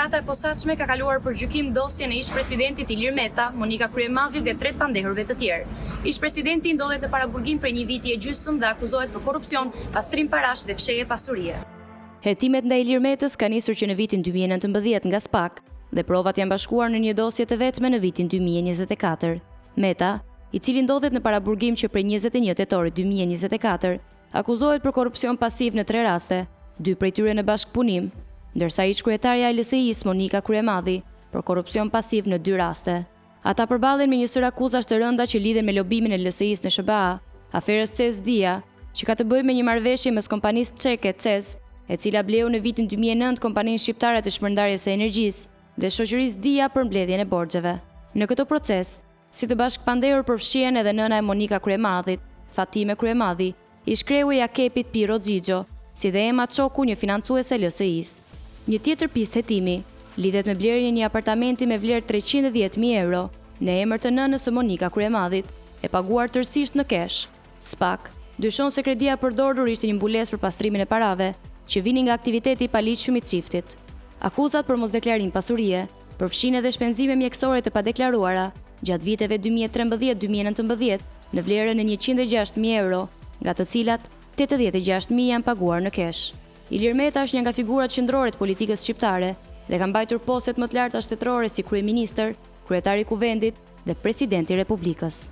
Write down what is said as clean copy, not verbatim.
Gjykata e posaçme ka kaluar për gjykim dosjen e ish-presidentit Ilir Meta, Monika Kryemadhi dhe 3 pandehurve të tjerë. Ish-presidenti ndodhet në paraburgim prej 1 viti e gjysmë dhe akuzohet për korrupsion, pastrim parash dhe fshehje pasurie. Hetimet ndaj Ilir Metës ka nisur që në vitin 2019 nga SPAK dhe provat janë bashkuar në një dosje të vetme në vitin 2024. Meta, i cili ndodhet në paraburgim që prej 21 tetorit 2024, akuzohet për korrupsion pasiv në 3 raste, 2 prej tyre në bashkëpunim, ndërsa ish-kryetaria e LSI-s Monika Kryemadhi për korrupsion pasiv në 2 raste. Ata përballen me një sër akuzash të rënda që lidhen me lobimin e LSI-s në SBA, aferës CEZ Dia, që ka të bëjë me një marrëveshje mes kompanisë çeke CEZ, e cila bleu në vitin 2009 kompaninë shqiptare të shpërndarjes së energjisë dhe shoqërisë Dia për mbledhjen e borxheve. Në këtë proces, si të bashkëpandehur përfshihen edhe nëna e Monika Kryemadhit, Fatime Kryemadhi, ish-kreu i Akepit Piro Xhixho, si dhe Ema Çoku, një financuese e LSI-s. Një tjetër pistë hetimi lidhet me blerjen e një apartamenti me vlerë 310.000 euro në emër të nënës së Monika Kryemadhit, e paguar tërësisht në kesh. SPAK dyshon se kredia përdorur ishte një mbulesë për pastrimin e parave që vinin nga aktiviteti i paligjshëm i çiftit. Akuzat për mosdeklarim pasurie përfshin edhe shpenzime mjekësore të padeklaruara gjatë viteve 2013-2019 në vlerën e 106.000 euro, nga të cilat 86.000 janë paguar në kesh. Ilir Meta është një nga figurat qendrore të politikës shqiptare dhe ka mbajtur postet më të larta shtetërore si kryeministër, kryetari i Kuvendit dhe presidenti i Republikës.